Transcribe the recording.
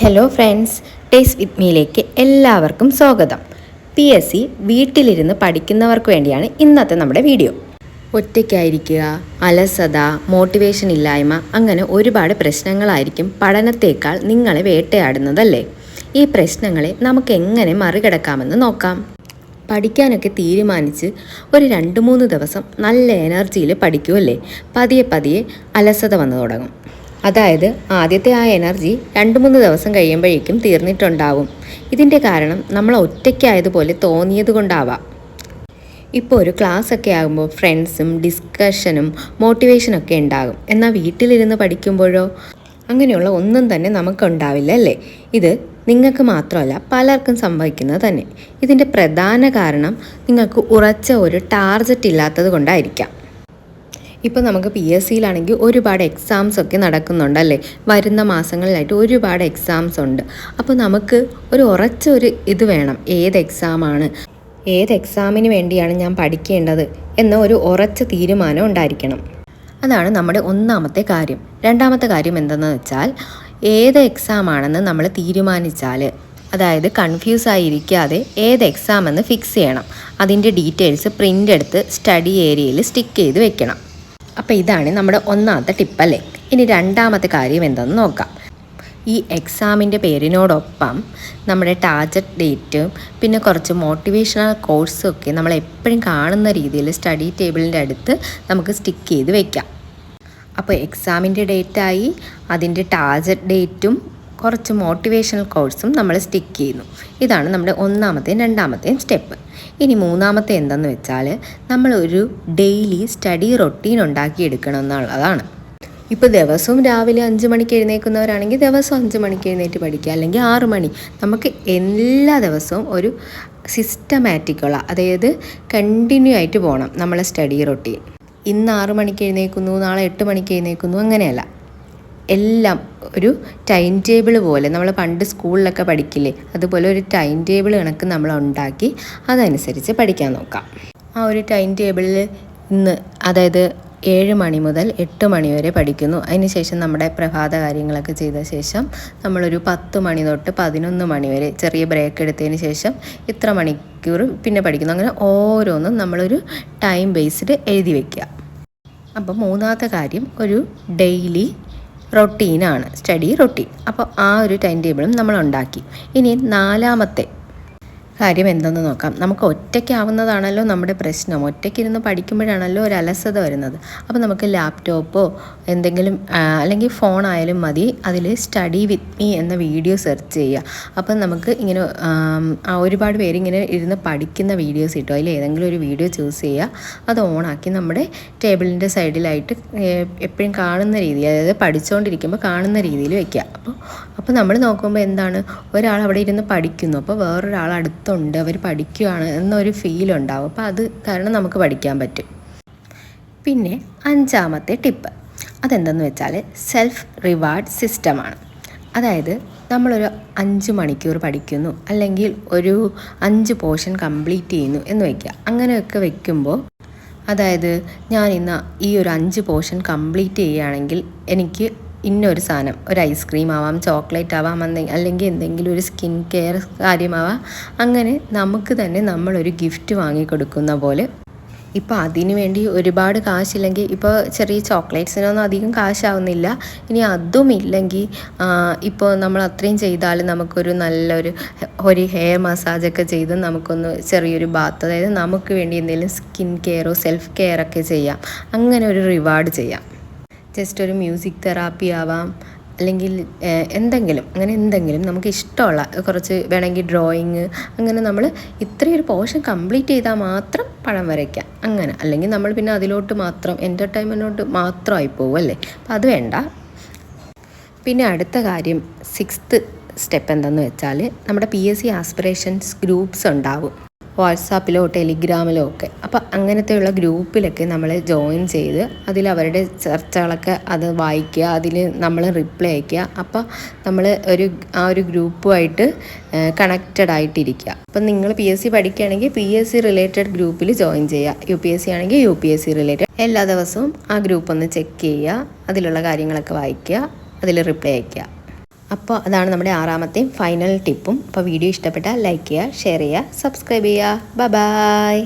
Hello friends, taste വിത്ത് മീയിലേക്ക് എല്ലാവർക്കും സ്വാഗതം. PSC വീട്ടിലിരുന്ന് പഠിക്കുന്നവർക്ക് വേണ്ടിയാണ് ഇന്നത്തെ നമ്മുടെ വീഡിയോ. ഒറ്റയ്ക്കായിരിക്കുക, അലസത, മോട്ടിവേഷൻ ഇല്ലായ്മ, അങ്ങനെ ഒരുപാട് പ്രശ്നങ്ങളായിരിക്കും പഠനത്തേക്കാൾ നിങ്ങളെ വേട്ടയാടുന്നതല്ലേ. ഈ പ്രശ്നങ്ങളെ നമുക്ക് എങ്ങനെ മറികടക്കാമെന്ന് നോക്കാം. പഠിക്കാനൊക്കെ തീരുമാനിച്ച് ഒരു 2-3 ദിവസം നല്ല എനർജിയിൽ പഠിക്കുമല്ലേ, പതിയെ പതിയെ അലസത വന്നു തുടങ്ങും. അതായത് ആദ്യത്തെ ആ എനർജി 2-3 ദിവസം കഴിയുമ്പോഴേക്കും തീർന്നിട്ടുണ്ടാവും. ഇതിൻ്റെ കാരണം നമ്മൾ ഒറ്റയ്ക്കായതുപോലെ തോന്നിയത് കൊണ്ടാവാം. ഇപ്പോൾ ഒരു ക്ലാസ്സൊക്കെ ആകുമ്പോൾ ഫ്രണ്ട്സും ഡിസ്കഷനും മോട്ടിവേഷനൊക്കെ ഉണ്ടാകും. എന്നാൽ വീട്ടിലിരുന്ന് പഠിക്കുമ്പോഴോ അങ്ങനെയുള്ള ഒന്നും തന്നെ നമുക്കുണ്ടാവില്ല അല്ലേ. ഇത് നിങ്ങൾക്ക് മാത്രമല്ല പലർക്കും സംഭവിക്കുന്നത് തന്നെ. ഇതിൻ്റെ പ്രധാന കാരണം നിങ്ങൾക്ക് ഉറച്ച ഒരു ടാർഗറ്റ് ഇല്ലാത്തത് കൊണ്ടായിരിക്കാം. ഇപ്പോൾ നമുക്ക് PSCയിലാണെങ്കിൽ ഒരുപാട് എക്സാംസ് ഒക്കെ നടക്കുന്നുണ്ടല്ലേ. വരുന്ന മാസങ്ങളിലായിട്ട് ഒരുപാട് എക്സാംസ് ഉണ്ട്. അപ്പോൾ നമുക്ക് ഒരു ഉറച്ച ഇത് വേണം. ഏത് എക്സാമാണ്, ഏത് എക്സാമിന് വേണ്ടിയാണ് ഞാൻ പഠിക്കേണ്ടത് എന്ന ഒരു ഉറച്ച തീരുമാനം ഉണ്ടായിരിക്കണം. അതാണ് നമ്മുടെ ഒന്നാമത്തെ കാര്യം. രണ്ടാമത്തെ കാര്യം എന്തെന്ന് വെച്ചാൽ, ഏത് എക്സാമാണെന്ന് നമ്മൾ തീരുമാനിച്ചാൽ, അതായത് കൺഫ്യൂസ് ആയിരിക്കാതെ ഏത് എക്സാം എന്ന് ഫിക്സ് ചെയ്യണം. അതിൻ്റെ ഡീറ്റെയിൽസ് പ്രിൻ്റ് എടുത്ത് സ്റ്റഡി ഏരിയയിൽ സ്റ്റിക്ക് ചെയ്ത് വെക്കണം. അപ്പോൾ ഇതാണ് നമ്മുടെ ഒന്നാമത്തെ ടിപ്പല്ലേ. ഇനി രണ്ടാമത്തെ കാര്യം എന്തെന്ന് നോക്കാം. ഈ എക്സാമിൻ്റെ പേരിനോടൊപ്പം നമ്മുടെ ടാർഗറ്റ് ഡേറ്റും പിന്നെ കുറച്ച് മോട്ടിവേഷണൽ കോഴ്സും ഒക്കെ നമ്മൾ എപ്പോഴും കാണുന്ന രീതിയിൽ സ്റ്റഡി ടേബിളിൻ്റെ അടുത്ത് നമുക്ക് സ്റ്റിക്ക് ചെയ്ത് വെക്കാം. അപ്പോൾ എക്സാമിൻ്റെ ഡേറ്റായി, അതിൻ്റെ ടാർഗറ്റ് ഡേറ്റും കുറച്ച് മോട്ടിവേഷണൽ കോഴ്സും നമ്മൾ സ്റ്റിക്ക് ചെയ്യുന്നു. ഇതാണ് നമ്മുടെ ഒന്നാമത്തെയും രണ്ടാമത്തെയും സ്റ്റെപ്പ്. ഇനി മൂന്നാമത്തെ എന്തെന്ന് വെച്ചാൽ, നമ്മളൊരു ഡെയിലി സ്റ്റഡി റൊട്ടീൻ ഉണ്ടാക്കിയെടുക്കണം എന്നുള്ളതാണ്. ഇപ്പോൾ ദിവസവും രാവിലെ 5 മണിക്ക് എഴുന്നേൽക്കുന്നവരാണെങ്കിൽ ദിവസവും 5 മണിക്ക് എഴുന്നേറ്റ് പഠിക്കുക, അല്ലെങ്കിൽ 6 മണി. നമുക്ക് എല്ലാ ദിവസവും ഒരു സിസ്റ്റമാറ്റിക്കുള്ള, അതായത് കണ്ടിന്യൂ ആയിട്ട് പോകണം നമ്മളെ സ്റ്റഡി റൊട്ടീൻ. ഇന്ന് 6 മണിക്ക് എഴുന്നേൽക്കുന്നു, നാളെ 8 മണിക്ക് എഴുന്നേൽക്കുന്നു, അങ്ങനെയല്ല. എല്ലാം ഒരു ടൈം ടേബിൾ പോലെ, നമ്മൾ പണ്ട് സ്കൂളിലൊക്കെ പഠിക്കില്ലേ, അതുപോലെ ഒരു ടൈം ടേബിൾ കണക്ക് നമ്മൾ ഉണ്ടാക്കി അതനുസരിച്ച് പഠിക്കാൻ നോക്കാം. ആ ഒരു ടൈം ടേബിളിൽ ഇന്ന്, അതായത് 7 മണി മുതൽ 8 മണി വരെ പഠിക്കുന്നു. അതിനുശേഷം നമ്മുടെ പ്രഭാത കാര്യങ്ങളൊക്കെ ചെയ്ത ശേഷം നമ്മളൊരു 10 മണി തൊട്ട് 11 മണി വരെ ചെറിയ ബ്രേക്ക് എടുത്തതിന് ശേഷം ഇത്ര മണിക്കൂർ പിന്നെ പഠിക്കുന്നു. അങ്ങനെ ഓരോന്നും നമ്മളൊരു ടൈം ബേസ്ഡ് എഴുതി വയ്ക്കുക. അപ്പോൾ മൂന്നാമത്തെ കാര്യം ഒരു ഡെയിലി റൊട്ടീനാണ്, സ്റ്റഡി റൊട്ടീൻ. അപ്പോൾ ആ ഒരു ടൈം ടേബിളും നമ്മൾ ഉണ്ടാക്കി. ഇനി നാലാമത്തെ കാര്യം എന്തെന്ന് നോക്കാം. നമുക്ക് ഒറ്റയ്ക്കാവുന്നതാണല്ലോ നമ്മുടെ പ്രശ്നം. ഒറ്റയ്ക്കിരുന്ന് പഠിക്കുമ്പോഴാണല്ലോ ഒരു അലസത വരുന്നത്. അപ്പോൾ നമുക്ക് ലാപ്ടോപ്പോ എന്തെങ്കിലും അല്ലെങ്കിൽ ഫോണായാലും മതി, അതിൽ സ്റ്റഡി വിത്ത് മീ എന്ന വീഡിയോ സെർച്ച് ചെയ്യുക. അപ്പം നമുക്ക് ഇങ്ങനെ ഒരുപാട് പേരിങ്ങനെ ഇരുന്ന് പഠിക്കുന്ന വീഡിയോസ് കിട്ടും. അതിൽ ഏതെങ്കിലും ഒരു വീഡിയോ ചൂസ് ചെയ്യുക, അത് ഓണാക്കി നമ്മുടെ ടേബിളിൻ്റെ സൈഡിലായിട്ട് എപ്പോഴും കാണുന്ന രീതി, അതായത് പഠിച്ചുകൊണ്ടിരിക്കുമ്പോൾ കാണുന്ന രീതിയിൽ വയ്ക്കുക. അപ്പോൾ നമ്മൾ നോക്കുമ്പോൾ എന്താണ്, ഒരാൾ അവിടെ ഇരുന്ന് പഠിക്കുന്നു, അപ്പോൾ വേറൊരാൾ അടുത്തുണ്ട്, അവർ പഠിക്കുകയാണ് എന്നൊരു ഫീൽ ഉണ്ടാവും. അപ്പോൾ അത് കാരണം നമുക്ക് പഠിക്കാൻ പറ്റും. പിന്നെ 5ാമത്തെ ടിപ്പ് അതെന്തെന്ന് വെച്ചാൽ, സെൽഫ് റിവാർഡ് സിസ്റ്റമാണ്. അതായത് നമ്മളൊരു 5 മണിക്കൂർ പഠിക്കുന്നു, അല്ലെങ്കിൽ ഒരു 5 പോർഷൻ കംപ്ലീറ്റ് ചെയ്യുന്നു എന്ന് വയ്ക്കുക. അങ്ങനെയൊക്കെ വയ്ക്കുമ്പോൾ, അതായത് ഞാൻ ഇന്ന് ഈ ഒരു 5 പോർഷൻ കംപ്ലീറ്റ് ചെയ്യുകയാണെങ്കിൽ എനിക്ക് ഇന്നൊരു സാധനം, ഒരു ഐസ്ക്രീം ആവാം, ചോക്ലേറ്റ് ആവാം, അല്ലെങ്കിൽ എന്തെങ്കിലും ഒരു സ്കിൻ കെയർ കാര്യമാവാം, അങ്ങനെ നമുക്ക് തന്നെ നമ്മളൊരു ഗിഫ്റ്റ് വാങ്ങിക്കൊടുക്കുന്ന പോലെ. ഇപ്പോൾ അതിനു വേണ്ടി ഒരുപാട് കാശില്ലെങ്കിൽ, ഇപ്പോൾ ചെറിയ ചോക്ലേറ്റ്സിനൊന്നും അധികം കാശാവുന്നില്ല. ഇനി അതും ഇല്ലെങ്കിൽ, ഇപ്പോൾ നമ്മൾ അത്രയും ചെയ്താൽ നമുക്കൊരു നല്ലൊരു ഹെയർ മസാജൊക്കെ ചെയ്ത് നമുക്കൊന്ന് ചെറിയൊരു ബാത്ത്, അതായത് നമുക്ക് വേണ്ടി എന്തെങ്കിലും സ്കിൻ കെയറോ സെൽഫ് കെയറൊക്കെ ചെയ്യാം. അങ്ങനെ ഒരു റിവാർഡ് ചെയ്യാം. ജസ്റ്റ് ഒരു മ്യൂസിക് തെറാപ്പി ആവാം, അല്ലെങ്കിൽ എന്തെങ്കിലും നമുക്ക് ഇഷ്ടമുള്ള കുറച്ച് വേണമെങ്കിൽ ഡ്രോയിങ്, അങ്ങനെ നമ്മൾ ഇത്രയൊരു പോർഷൻ കംപ്ലീറ്റ് ചെയ്താൽ മാത്രം പടം വരയ്ക്കാം. അങ്ങനെ അല്ലെങ്കിൽ നമ്മൾ പിന്നെ അതിലോട്ട് മാത്രം എൻ്റർടൈൻമെൻറ്റിലോട്ട് മാത്രമായി പോകും അല്ലേ. അപ്പോൾ അത് വേണ്ട. പിന്നെ അടുത്ത കാര്യം, 6th സ്റ്റെപ്പ് എന്തെന്ന് വെച്ചാൽ, നമ്മുടെ PSC ആസ്പിറേഷൻസ് ഗ്രൂപ്പ്സ് ഉണ്ടാവും, വാട്സാപ്പിലോ ടെലിഗ്രാമിലോ ഒക്കെ. അപ്പോൾ അങ്ങനത്തെയുള്ള ഗ്രൂപ്പിലൊക്കെ നമ്മൾ ജോയിൻ ചെയ്ത് അതിൽ അവരുടെ ചർച്ചകളൊക്കെ അത് വായിക്കുക, അതിൽ നമ്മൾ റിപ്ലൈ അയയ്ക്കുക. അപ്പോൾ നമ്മൾ ആ ഒരു ഗ്രൂപ്പുമായിട്ട് കണക്റ്റഡ് ആയിട്ടിരിക്കുക. അപ്പം നിങ്ങൾ PSC പഠിക്കുകയാണെങ്കിൽ PSC റിലേറ്റഡ് ഗ്രൂപ്പിൽ ജോയിൻ ചെയ്യുക. UPSC ആണെങ്കിൽ UPSC റിലേറ്റഡ്. എല്ലാ ദിവസവും ആ ഗ്രൂപ്പ് ഒന്ന് ചെക്ക് ചെയ്യുക, അതിലുള്ള കാര്യങ്ങളൊക്കെ വായിക്കുക, അതിൽ റിപ്ലൈ അയയ്ക്കുക. അപ്പോൾ അതാണ് നമ്മുടെ 6ാമത്തെയും ഫൈനൽ ടിപ്പും. അപ്പോൾ വീഡിയോ ഇഷ്ടപ്പെട്ടാൽ ലൈക്ക് ചെയ്യുക, ഷെയർ ചെയ്യുക, സബ്സ്ക്രൈബ് ചെയ്യുക. ബൈ.